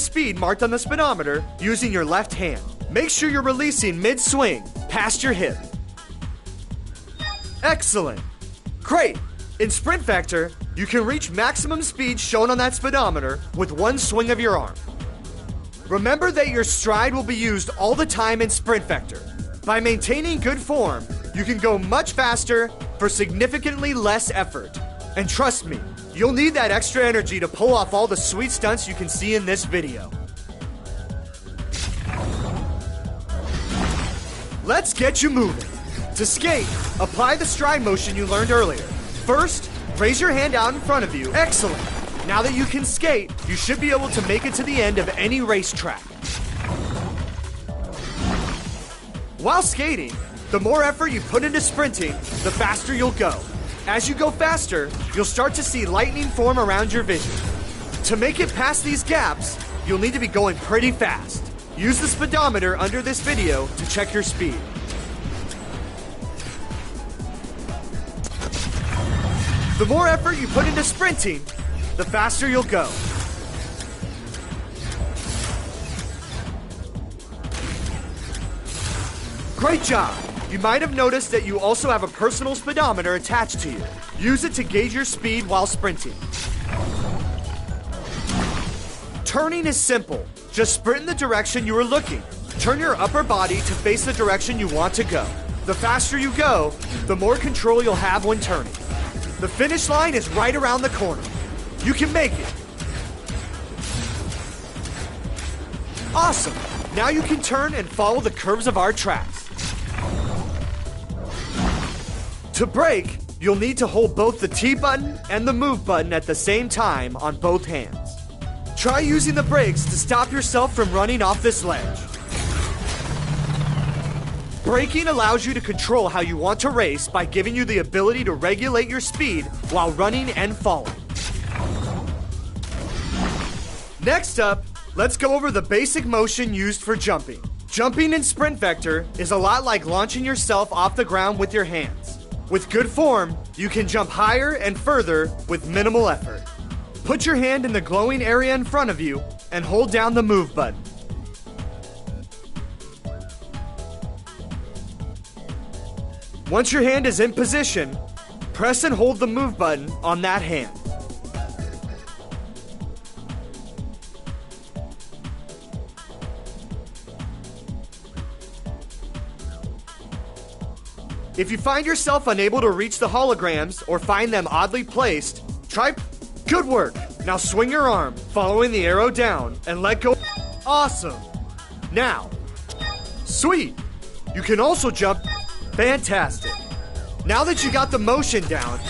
speed marked on the speedometer using your left hand. Make sure you're releasing mid-swing, past your hip. Excellent. Great. In Sprint Vector, you can reach maximum speed shown on that speedometer with one swing of your arm. Remember that your stride will be used all the time in Sprint Vector. By maintaining good form, you can go much faster for significantly less effort. And trust me, you'll need that extra energy to pull off all the sweet stunts you can see in this video. Let's get you moving. To skate, apply the stride motion you learned earlier. First, raise your hand out in front of you. Excellent. Now that you can skate, you should be able to make it to the end of any racetrack. While skating, the more effort you put into sprinting, the faster you'll go. As you go faster, you'll start to see lightning form around your vision. To make it past these gaps, you'll need to be going pretty fast. Use the speedometer under this video to check your speed. The more effort you put into sprinting, the faster you'll go. Great job! You might have noticed that you also have a personal speedometer attached to you. Use it to gauge your speed while sprinting. Turning is simple. Just sprint in the direction you are looking. Turn your upper body to face the direction you want to go. The faster you go, the more control you'll have when turning. The finish line is right around the corner. You can make it. Awesome! Now you can turn and follow the curves of our tracks. To brake, you'll need to hold both the T button and the move button at the same time on both hands. Try using the brakes to stop yourself from running off this ledge. Braking allows you to control how you want to race by giving you the ability to regulate your speed while running and falling. Next up, let's go over the basic motion used for jumping. Jumping in Sprint Vector is a lot like launching yourself off the ground with your hands. With good form, you can jump higher and further with minimal effort. Put your hand in the glowing area in front of you and hold down the move button. Once your hand is in position, press and hold the move button on that hand. If you find yourself unable to reach the holograms or find them oddly placed, try... Good work! Now swing your arm, following the arrow down, and let go. Awesome! Now, sweet! You can also jump. Fantastic! Now that you got the motion down,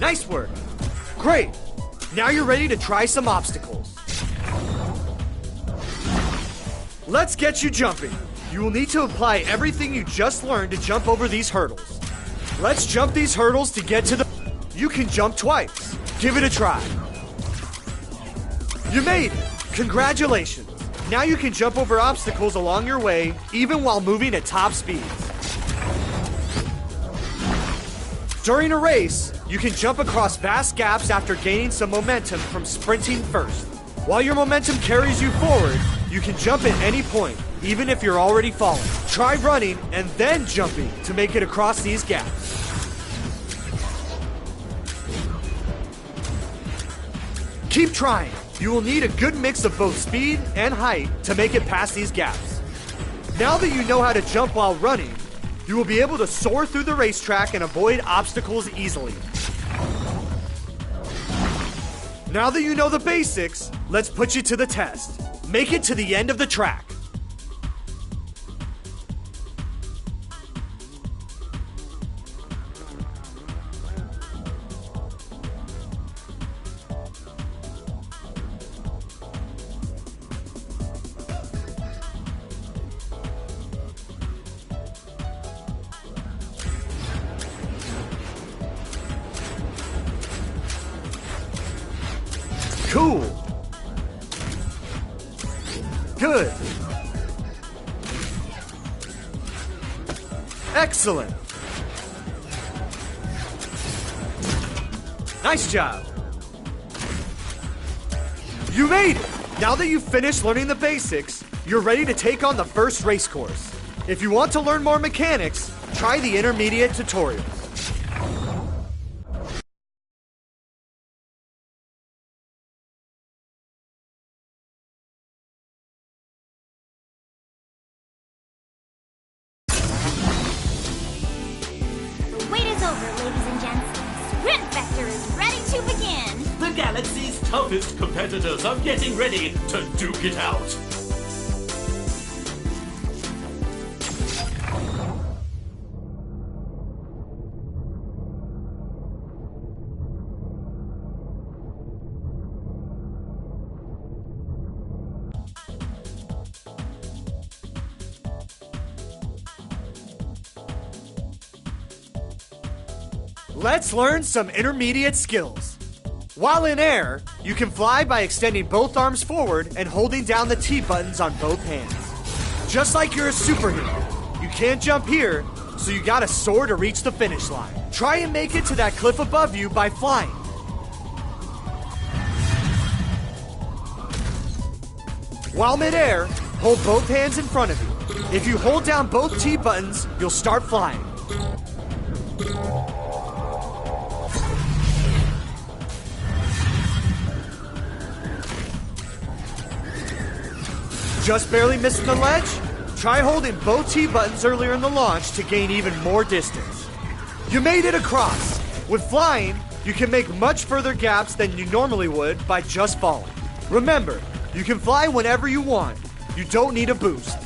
nice work! Great! Now you're ready to try some obstacles. Let's get you jumping. You will need to apply everything you just learned to jump over these hurdles. Let's jump these hurdles to get to the... You can jump twice. Give it a try. You made it! Congratulations! Now you can jump over obstacles along your way, even while moving at top speeds. During a race, you can jump across vast gaps after gaining some momentum from sprinting first. While your momentum carries you forward, you can jump at any point, even if you're already falling. Try running and then jumping to make it across these gaps. Keep trying. You will need a good mix of both speed and height to make it past these gaps. Now that you know how to jump while running, you will be able to soar through the racetrack and avoid obstacles easily. Now that you know the basics, let's put you to the test. Make it to the end of the track. Cool. Good. Excellent. Nice job. You made it. Now that you've finished learning the basics, you're ready to take on the first race course. If you want to learn more mechanics, try the intermediate tutorial. The wait is over, ladies and gents. Sprint Vector is ready to begin. The galaxy's toughest competitors are getting ready to duke it out. Let's learn some intermediate skills. While in air, you can fly by extending both arms forward and holding down the T buttons on both hands. Just like you're a superhero, you can't jump here, so you gotta soar to reach the finish line. Try and make it to that cliff above you by flying. While mid-air, hold both hands in front of you. If you hold down both T buttons, you'll start flying. Just barely missing the ledge? Try holding both T buttons earlier in the launch to gain even more distance. You made it across. With flying, you can make much further gaps than you normally would by just falling. Remember, you can fly whenever you want. You don't need a boost.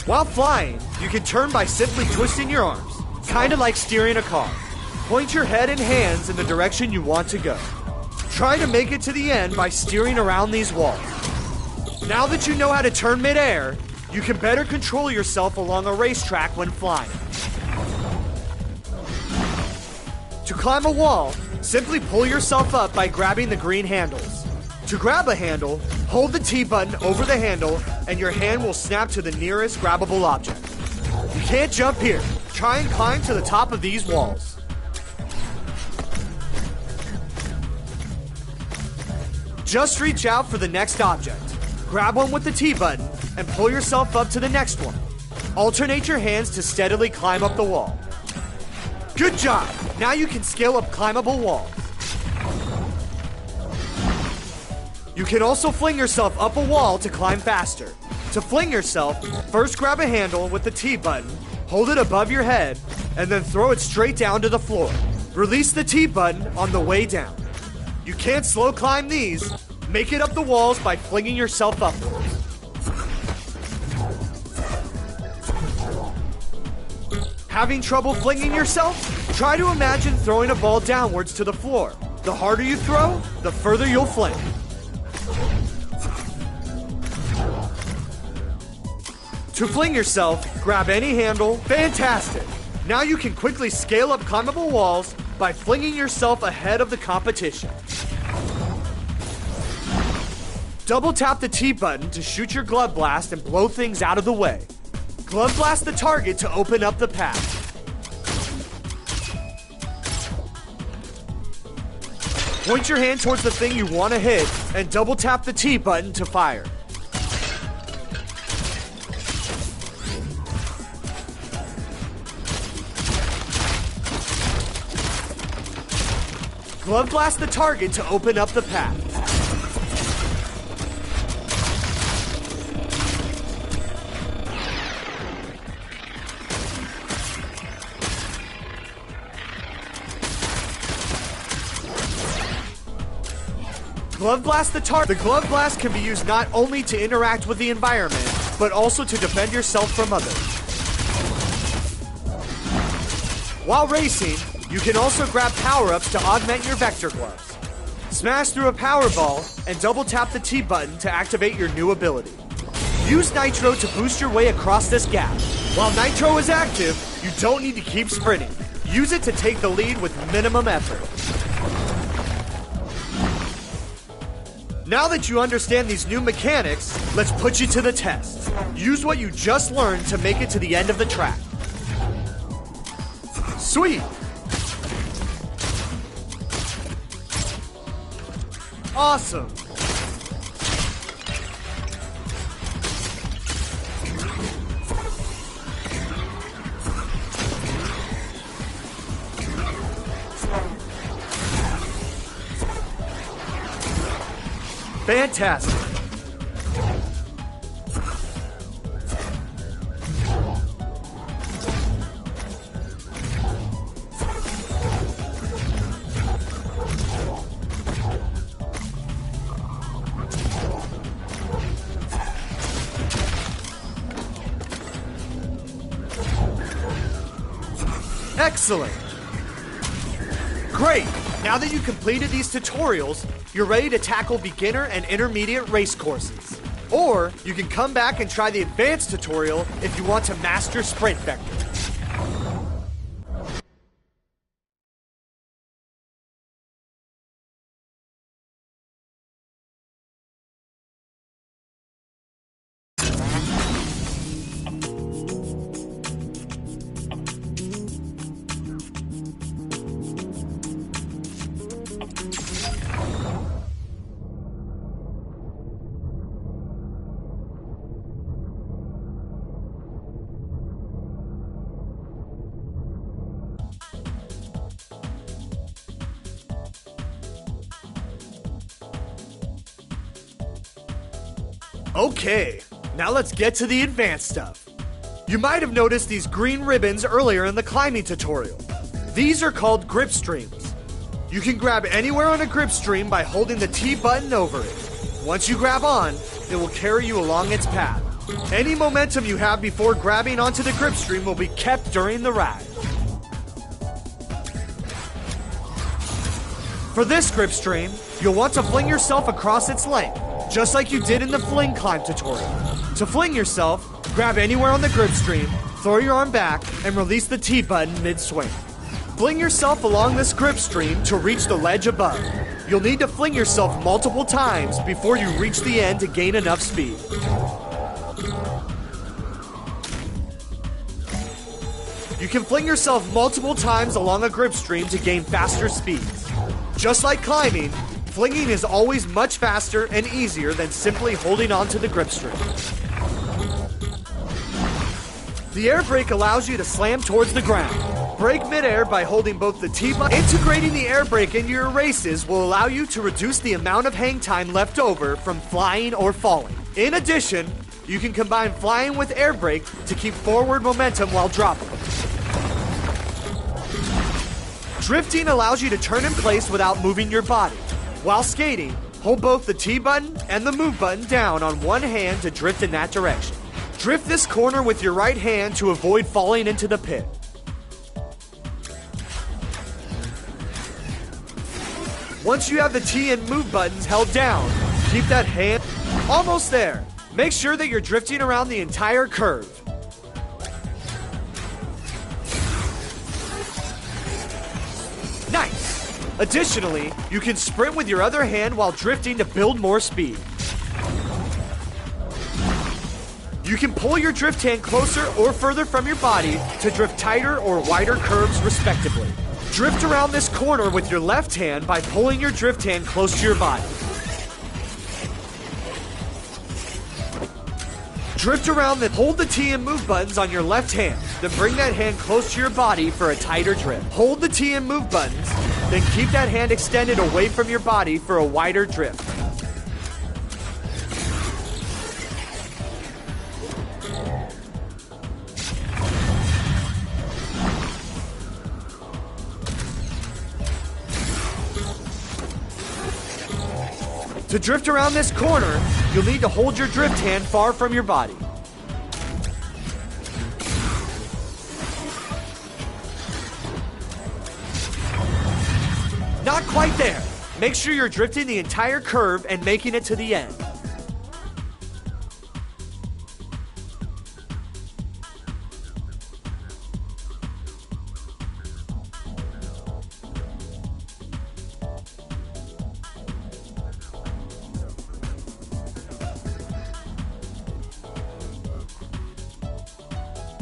While flying, you can turn by simply twisting your arms, kind of like steering a car. Point your head and hands in the direction you want to go. Try to make it to the end by steering around these walls. Now that you know how to turn mid-air, you can better control yourself along a racetrack when flying. To climb a wall, simply pull yourself up by grabbing the green handles. To grab a handle, hold the T button over the handle and your hand will snap to the nearest grabbable object. You can't jump here. Try and climb to the top of these walls. Just reach out for the next object. Grab one with the T button and pull yourself up to the next one. Alternate your hands to steadily climb up the wall. Good job! Now you can scale up climbable walls. You can also fling yourself up a wall to climb faster. To fling yourself, first grab a handle with the T button, hold it above your head, and then throw it straight down to the floor. Release the T button on the way down. You can't slow climb these. Make it up the walls by flinging yourself upwards. Having trouble flinging yourself? Try to imagine throwing a ball downwards to the floor. The harder you throw, the further you'll fling. To fling yourself, grab any handle. Fantastic! Now you can quickly scale up climbable walls by flinging yourself ahead of the competition. Double tap the T button to shoot your glove blast and blow things out of the way. Glove blast the target to open up the path. Point your hand towards the thing you want to hit and double tap the T button to fire. Glove blast the target to open up the path. Glove blast the target. The glove blast can be used not only to interact with the environment, but also to defend yourself from others. While racing, you can also grab power-ups to augment your Vector gloves. Smash through a power ball and double tap the T button to activate your new ability. Use Nitro to boost your way across this gap. While Nitro is active, you don't need to keep sprinting. Use it to take the lead with minimum effort. Now that you understand these new mechanics, let's put you to the test. Use what you just learned to make it to the end of the track. Sweet! Awesome! Fantastic! Excellent! Great! Now that you completed these tutorials, you're ready to tackle beginner and intermediate race courses. Or you can come back and try the advanced tutorial if you want to master Sprint Vector. Okay, now let's get to the advanced stuff. You might have noticed these green ribbons earlier in the climbing tutorial. These are called grip streams. You can grab anywhere on a grip stream by holding the T button over it. Once you grab on, it will carry you along its path. Any momentum you have before grabbing onto the grip stream will be kept during the ride. For this grip stream, you'll want to fling yourself across its length, just like you did in the fling climb tutorial. To fling yourself, grab anywhere on the grip stream, throw your arm back, and release the T button mid-swing. Fling yourself along this grip stream to reach the ledge above. You'll need to fling yourself multiple times before you reach the end to gain enough speed. You can fling yourself multiple times along a grip stream to gain faster speeds. Just like climbing, flinging is always much faster and easier than simply holding onto the grip string. The air brake allows you to slam towards the ground. Brake midair by holding both the T button. Integrating the air brake into your races will allow you to reduce the amount of hang time left over from flying or falling. In addition, you can combine flying with air brake to keep forward momentum while dropping. Drifting allows you to turn in place without moving your body. While skating, hold both the T button and the move button down on one hand to drift in that direction. Drift this corner with your right hand to avoid falling into the pit. Once you have the T and move buttons held down, keep that hand almost there. Make sure that you're drifting around the entire curve. Nice! Additionally, you can sprint with your other hand while drifting to build more speed. You can pull your drift hand closer or further from your body to drift tighter or wider curves respectively. Drift around this corner with your left hand by pulling your drift hand close to your body. Drift around, then hold the T and move buttons on your left hand, then bring that hand close to your body for a tighter drift. Hold the T and move buttons, then keep that hand extended away from your body for a wider drift. To drift around this corner, you'll need to hold your drift hand far from your body. Not quite there. Make sure you're drifting the entire curve and making it to the end.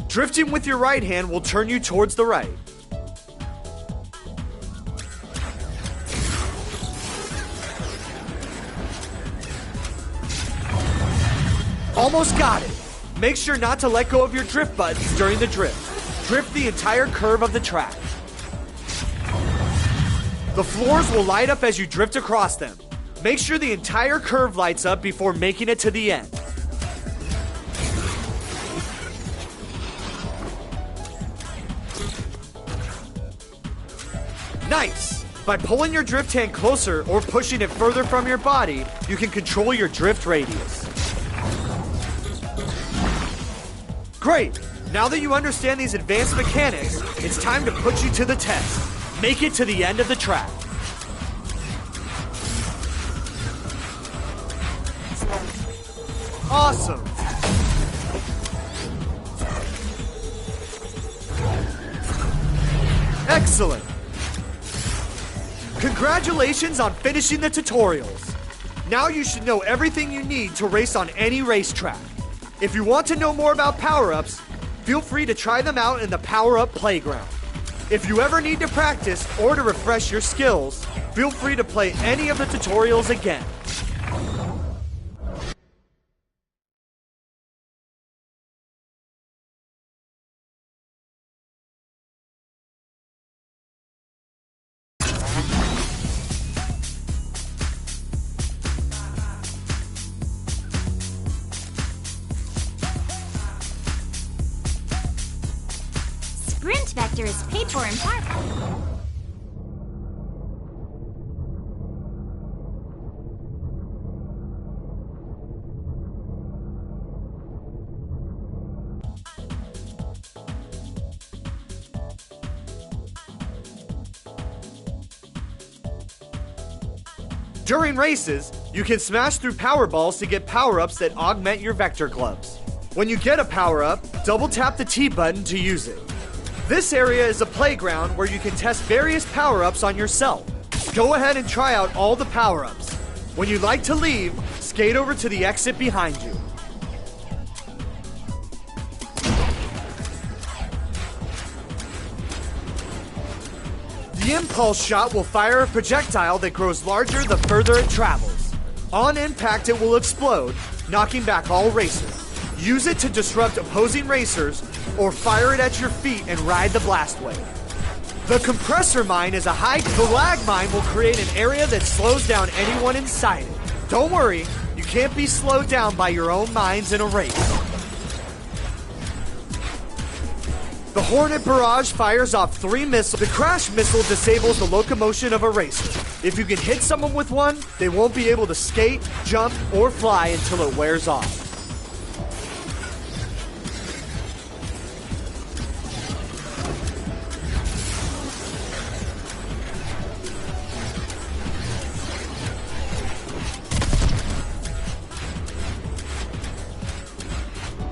Drifting with your right hand will turn you towards the right. Almost got it. Make sure not to let go of your drift buttons during the drift. Drift the entire curve of the track. The floors will light up as you drift across them. Make sure the entire curve lights up before making it to the end. Nice! By pulling your drift hand closer or pushing it further from your body, you can control your drift radius. Great! Now that you understand these advanced mechanics, it's time to put you to the test. Make it to the end of the track. Awesome! Excellent! Congratulations on finishing the tutorials. Now you should know everything you need to race on any racetrack. If you want to know more about power-ups, feel free to try them out in the Power-Up Playground. If you ever need to practice or to refresh your skills, feel free to play any of the tutorials again. Sprint Vector is paid for in part. During races, you can smash through power balls to get power-ups that augment your vector gloves. When you get a power-up, double tap the T button to use it. This area is a playground where you can test various power-ups on yourself. Go ahead and try out all the power-ups. When you'd like to leave, skate over to the exit behind you. The impulse shot will fire a projectile that grows larger the further it travels. On impact, it will explode, knocking back all racers. Use it to disrupt opposing racers, or fire it at your feet and ride the blast wave. The compressor mine is the lag mine will create an area that slows down anyone inside it. Don't worry, you can't be slowed down by your own mines in a race. The Hornet Barrage fires off 3 missiles. The Crash Missile disables the locomotion of a racer. If you can hit someone with one, they won't be able to skate, jump, or fly until it wears off.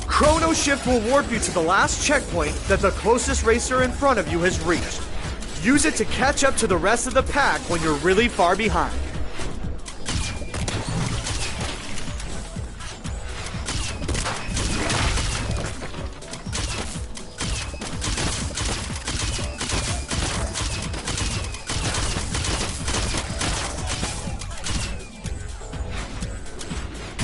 Chrono Shift will warp you to the last checkpoint that the closest racer in front of you has reached. Use it to catch up to the rest of the pack when you're really far behind.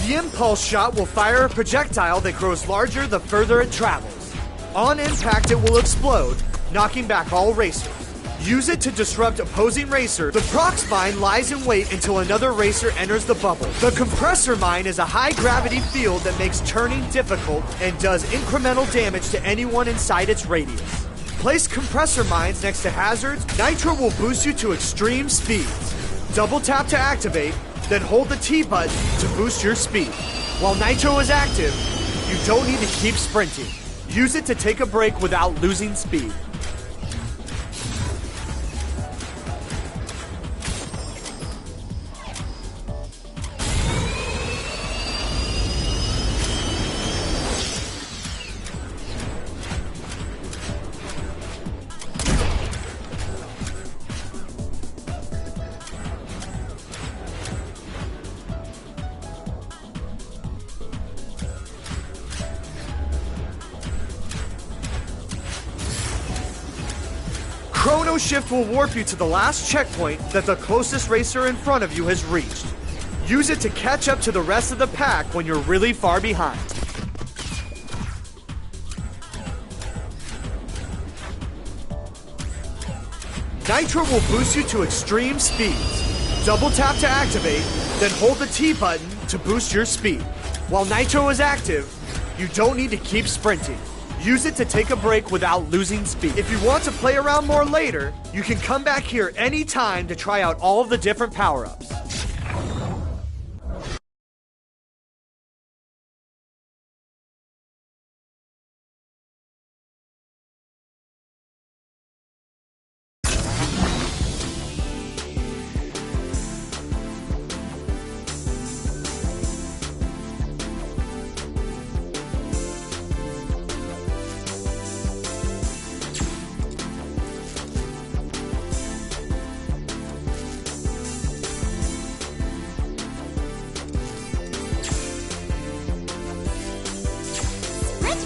The impulse shot will fire a projectile that grows larger the further it travels. On impact, it will explode, knocking back all racers. Use it to disrupt opposing racers. The Prox Mine lies in wait until another racer enters the bubble. The Compressor Mine is a high-gravity field that makes turning difficult and does incremental damage to anyone inside its radius. Place compressor mines next to hazards. Nitro will boost you to extreme speeds. Double tap to activate, then hold the T button to boost your speed. While Nitro is active, you don't need to keep sprinting. Use it to take a break without losing speed. Chrono Shift will warp you to the last checkpoint that the closest racer in front of you has reached. Use it to catch up to the rest of the pack when you're really far behind. Nitro will boost you to extreme speeds. Double tap to activate, then hold the T button to boost your speed. While Nitro is active, you don't need to keep sprinting. Use it to take a break without losing speed. If you want to play around more later, you can come back here anytime to try out all of the different power-ups.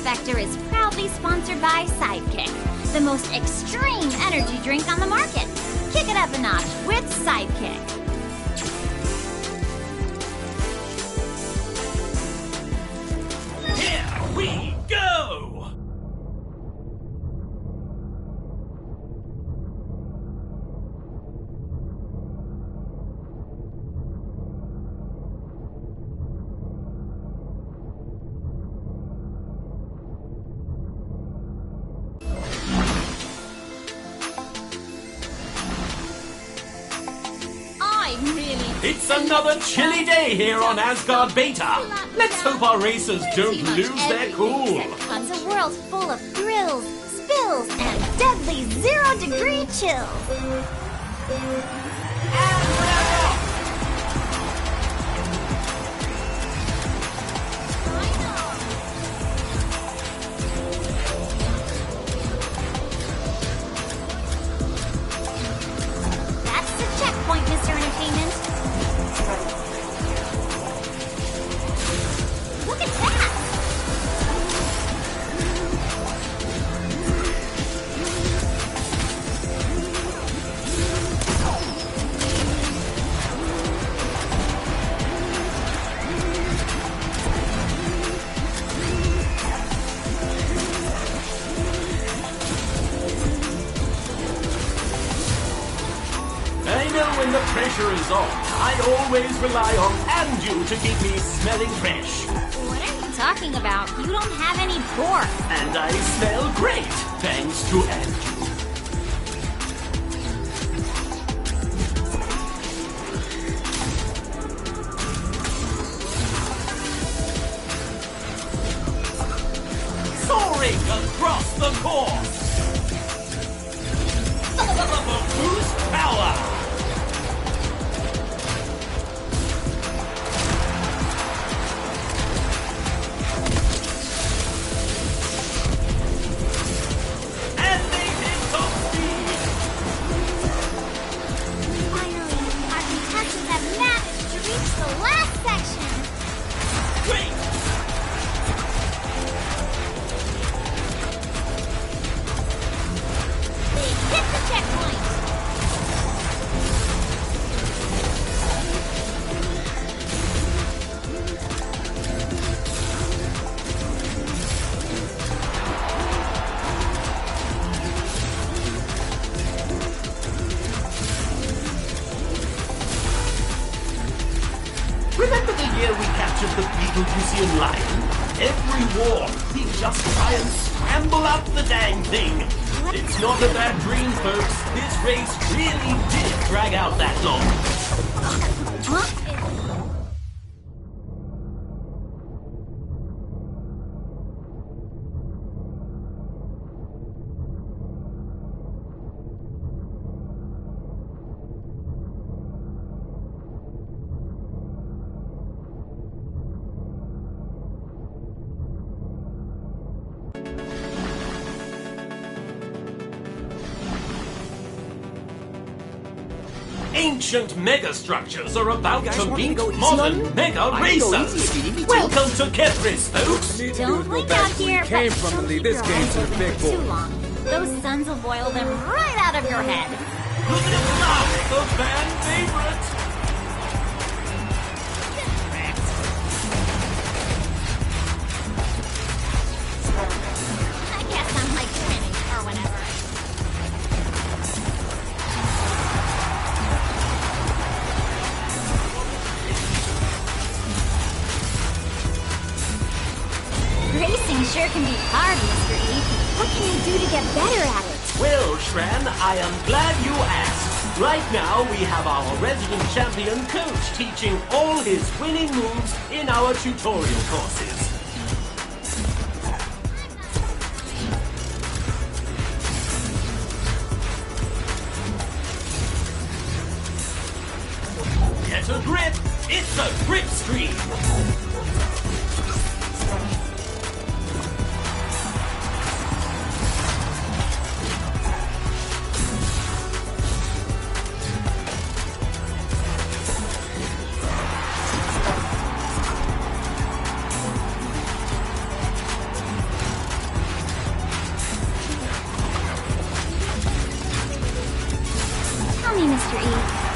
Vector is proudly sponsored by Sidekick, the most extreme energy drink on the market. Kick it up a notch with Sidekick. Here we go! It's another chilly day here on Asgard Beta. Let's hope our racers don't lose their cool. It's a world full of thrills, spills, and deadly zero-degree chills. And we're off! That's the checkpoint, Mr. Entertainment. Look at that! I know when the pressure is on, I always rely on Anju to keep me smelling fresh. What are you talking about? You don't have any pores. And I smell great, thanks to Anju. Soaring across the course! Boost power! And they hit top speed! Finally, our contestants have managed to reach the last section. Great! They hit the checkpoint. Remember the year we captured the Beetlejuicean lion? Every war, we just try and scramble up the dang thing. It's not a bad dream, folks. This race really did drag out that long. Huh? Ancient megastructures are about guys to want me to meet go easy modern on you? mega I can go easy racers. if you need me to. Welcome to Kethris, folks. Need to do Don't is go blink back out where here, you came but from don't and leave keep this your game eyes to the open big for too boy. long. Those suns will boil them right out of your head. Look at him now, the fan favorite. I guess I'm like training or whatever. sure can be hard, Mr. E. What can I do to get better at it? Well, Shran, I am glad you asked. Right now, we have our resident champion coach teaching all his winning moves in our tutorial courses. Get a grip! It's a grip stream! Tell me, Mr. E,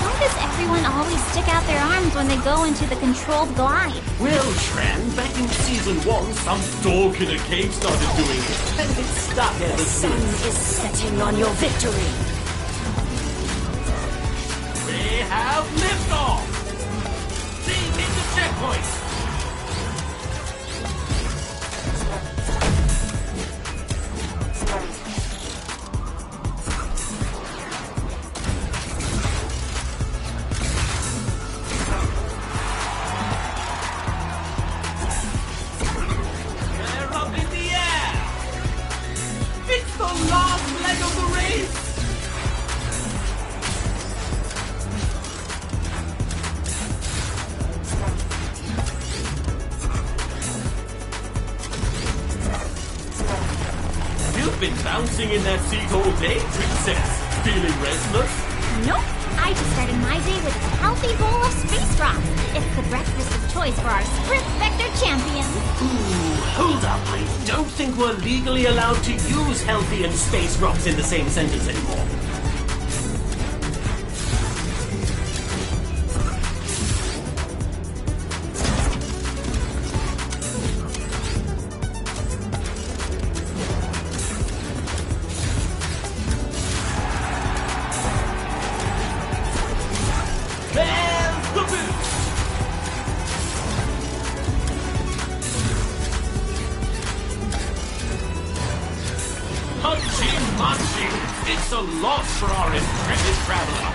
why does everyone always stick out their arms when they go into the controlled glide? Well, Shran, back in Season 1, some dork in a cave started doing it, and it's stuck ever Sun since. is setting on your victory. We have liftoff! Team hit the checkpoint! They're up in the air! It's the last leg of the race! You've been bouncing in that seat all day, Princess. Feeling restless? Nope. I just started my day with a healthy bowl of space rock. It's the breakfast of choice for our Sprint Vector champions. Ooh, hold up. I don't think we're legally allowed to use healthy and space rocks in the same sentence anymore. There's the boost! Punchy munchy! It's a loss for our intrepid traveler.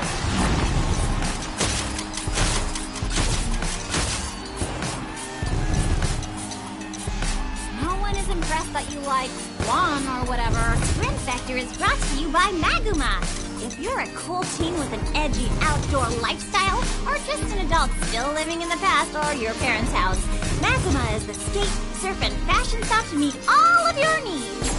No one is impressed that you like Swan or whatever. Sprint Vector is brought to you by Maguma. If you're a cool teen with an edgy outdoor lifestyle, or just an adult still living in the past or your parents' house, Maguma is the skate, surf, and fashion stop to meet all of your needs.